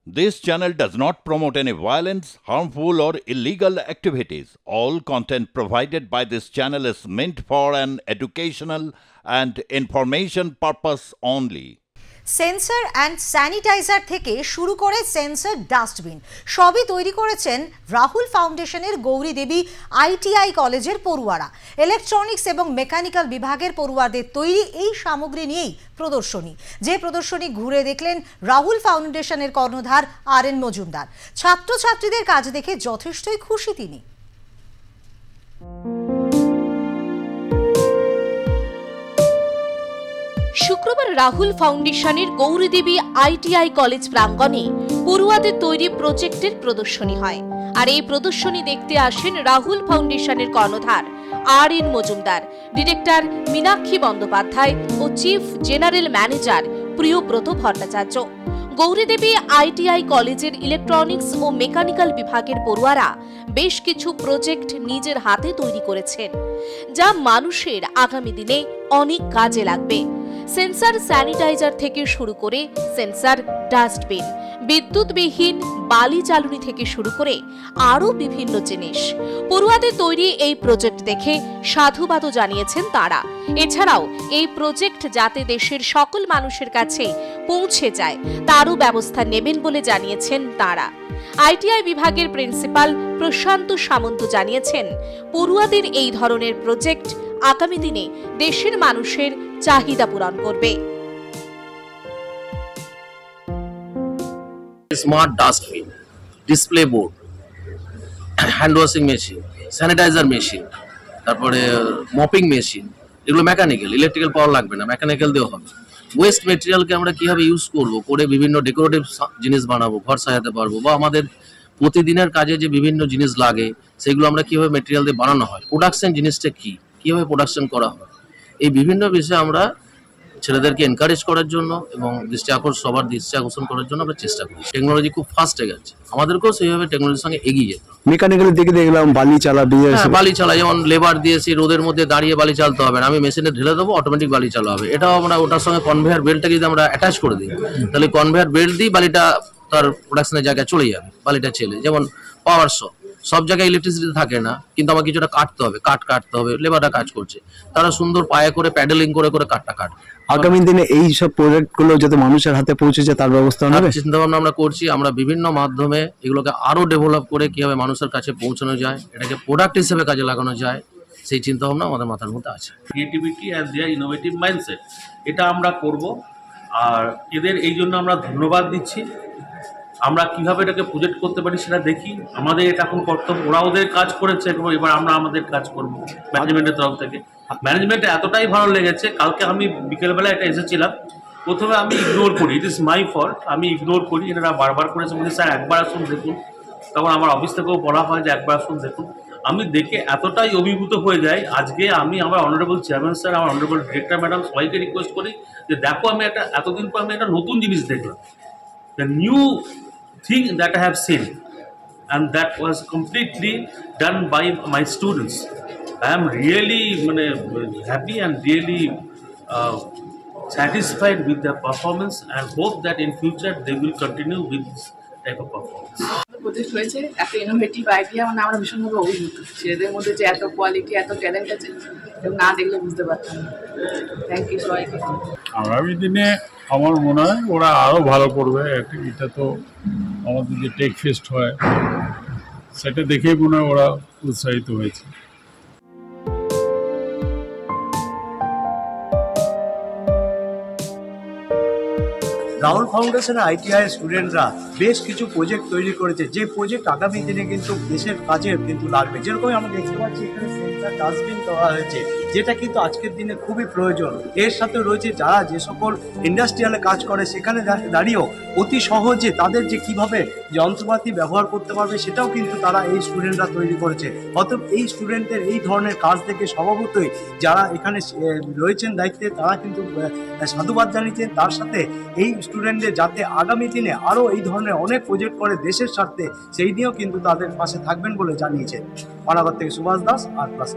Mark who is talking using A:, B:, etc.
A: This channel does not promote any violence, harmful, or illegal activities. All content provided by this channel is meant for an educational and information purpose only.
B: Sensor and sanitiser থেকে শুরু করে sensor dustbin সবই তৈরি করেছেন রাহুল ফাউন্ডেশনের Gauri Debi ITI কলেজের পড়ুয়ারা। Electronics এবং মেকানিক্যাল বিভাগের পড়ুয়াদের তৈরি এই সামগ্রী নিয়েই প্রদর্শনী। যে প্রদর্শনী ঘুরে দেখলেন রাহুল ফাউন্ডেশনের কর্ণধার RN মজুমদার। ছাত্রছাত্রীদের কাজ দেখে যথেষ্টই খুশি তিনি।
C: শুক্রবার রাহুল ফাউন্ডেশনের গৌরী দেবী আইটিআই কলেজ প্রাঙ্গণে পড়ুয়াদের তৈরি প্রজেক্টের প্রদর্শনী হয়। আর এই প্রদর্শনী দেখতে আসেন রাহুল ফাউন্ডেশনের কর্ণধার RN মজুমদার, ডিরেক্টর মীনাক্ষী বন্দ্যোপাধ্যায় ও chief general manager Priyabrata Bhattacharya. Gouri Debi ITI কলেজের ইলেকট্রনিক্স ও মেকানিক্যাল বিভাগের পড়ুয়ারা বেশ কিছু প্রজেক্ট নিজের হাতে তৈরি করেছেন, যা মানুষের আগামী দিনে অনেক কাজে লাগবে। সেন্সর স্যানিটাইজার থেকে শুরু করে সেন্সর ডাস্টবিন, বিদ্যুৎবিহীন বালি চালনি থেকে শুরু করে আরও বিভিন্ন জিনিস। পড়ুয়াদের তৈরি এই প্রজেক্ট দেখে সাধুবাদও জানিয়েছেন তারা। এছাড়াও এই প্রজেক্ট যাতে দেশের সকল মানুষের কাছে পৌঁছে যায় তারও ব্যবস্থা নেবেন বলে জানিয়েছেন তারা। আইটিআই বিভাগের প্রিন্সিপাল প্রশান্ত সামন্ত জানিয়েছেন, পড়ুয়াদের এই ধরনের প্রজেক্ট আগামী দিনে দেশের মানুষের চাহিদা পূরণ করবে।
D: Smart dustbin, display board, hand washing machine, sanitiser machine, তারপরে মপিং মেশিন, এগুলো মেকানিক্যাল, ইলেকট্রিক্যাল পাওয়ার লাগবে না, মেকানিক্যাল দিয়েও হবে। ওয়েস্ট মেটেরিয়ালকে আমরা কিভাবে ইউজ করব, করে বিভিন্ন ডেকোরেটিভ জিনিস বানাবো, ঘর সাজাতে পারবো, বা আমাদের প্রতিদিনের কাজে যে বিভিন্ন জিনিস লাগে সেগুলো আমরা কিভাবে মেটেরিয়াল দিয়ে বানানো হয়, প্রোডাকশন জিনিসটা কি, কিভাবে প্রোডাকশন করা হয়, এই বিভিন্ন বিষয়ে আমরা ছেলেদেরকে এনকারেজ করার জন্য এবং সবার দৃষ্টি আকর্ষণ করার জন্য আমরা চেষ্টা করি। টেকনোলজি খুব ফাস্ট হয়ে গেছে, আমাদেরকেও সেইভাবে টেকনোলজির সঙ্গে এগিয়ে যেতে।
E: মেকানিক্যালের দিকে দেখলাম বালি চালা,
D: যেমন লেবার দিয়ে সেই রোদের মধ্যে দাঁড়িয়ে বালি চালতে হবে না, আমি মেশিনে ঢেলে দেবো, অটোমেটিক বালি চালা হবে। এটাও আমরা ওটার সঙ্গে কনভেয়ার বেল্টটাকে যদি আমরা অ্যাটাচ করে দিই, তাহলে কনভেয়ার বেল্ট দিই বালিটা তার প্রোডাকশনের জায়গায় চলে যাবে, বালিটা ছেলে। যেমন পাওয়ার সব জায়গায় ইলেকট্রিসিটি থাকে না, কিন্তু আমাকে কিছুটা কাটতে হবে, লেবাররা কাজ করছে, তারা সুন্দর পায়ে করে প্যাডেলিং করে কাঠটা কাটবে।
E: আগামী দিনে এই সব প্রজেক্ট গুলো যাতে মানুষের হাতে পৌঁছে যায় তার ব্যবস্থা হবে,
D: চিন্তা ভাবনা আমরা করছি। আমরা বিভিন্ন মাধ্যমে এগুলোকে আরো ডেভেলপ করে কিভাবে মানুষের কাছে পৌঁছানো যায়, এটাকে প্রোডাক্ট হিসেবে কাজে লাগানো যায়, সেই চিন্তা ভাবনা আমাদের মাথার মধ্যে আছে।
F: Creativity and their innovative mindset, এটা আমরা করব। আর এদের এই জন্য আমরা ধন্যবাদ দিচ্ছি। আমরা কিভাবে এটাকে প্রজেক্ট করতে পারি সেটা দেখি, আমাদের এটা এখন কর্তব্য। ওরা ওদের কাজ করেছে, এবার আমরা আমাদের কাজ করবো ম্যানেজমেন্টের তরফ থেকে। ম্যানেজমেন্টে এতটাই ভালো লেগেছে, কালকে আমি বিকেলবেলা এটা এসেছিলাম, প্রথমে আমি ইগনোর করি, ইট ইজ মাই ফল্ট, আমি ইগনোর করি। এনারা বারবার করেছে, বলি স্যার একবার আসুন দেখুন। তখন আমার অফিস থেকেও বলা হয় যে একবার আসুন দেখুন। আমি দেখে এতটাই অভিভূত হয়ে যাই। আজকে আমি আমার অনারেবল চেয়ারম্যান স্যার, আমার অনারেবল ডিরেক্টর ম্যাডাম সবাইকে রিকোয়েস্ট করি যে দেখো, আমি এতদিন পর আমি একটা নতুন জিনিস দেখলাম, the new thing that I have seen, and that was completely done by my students. I am really happy and really satisfied with their performance, and hope that in future they will continue with this type of performance.
G: Project হয়েছে, একটা innovative idea, আমরা ভীষণভাবে অভিভূত। ছেলেদের মধ্যে যে এত quality, এত ট্যালেন্ট আছে, না দেখলে বুঝতে পারতাম না। থ্যাংক ইউ সবাইকে।
H: আগামী দিনে আমার মনে হয় ওরা আরও ভালো করবে। এটা তো আমাদের যে টেক ফেস্ট হয় সেটা দেখেই মনে হয় ওরা উৎসাহিত হয়েছে।
I: রাহুল ফাউন্ডেশনের আইটিআই স্টুডেন্টরা বেশ কিছু প্রজেক্ট তৈরি করেছে, যে প্রজেক্ট আগামী দিনে কিন্তু দেশের কাজে কিন্তু লাগবে। যেরকম আমরা দেখতে পাচ্ছি এখানে সেন্সর ডাস্টবিন দেওয়া হয়েছে, যেটা কিন্তু আজকের দিনে খুবই প্রয়োজন। এর সাথে রয়েছে যারা যে সকল ইন্ডাস্ট্রিয়ালে কাজ করে সেখানে দাঁড়িয়েও অতি সহজে তাদের যে কীভাবে যন্ত্রপাতি ব্যবহার করতে পারবে সেটাও কিন্তু তারা এই স্টুডেন্টরা তৈরি করেছে। অতএব এই স্টুডেন্টদের এই ধরনের কাজ থেকে স্বভাবতই যারা এখানে রয়েছেন দায়িত্বে তারা কিন্তু সাধুবাদ জানিয়েছেন। তার সাথে এই স্টুডেন্টদের যাতে আগামী দিনে আরও এই ধরনের অনেক প্রজেক্ট করে দেশের স্বার্থে, সেই নিয়েও কিন্তু তাদের পাশে থাকবেন বলে জানিয়েছেন। পানাগড় থেকে সুভাষ দাস, আর প্লাস।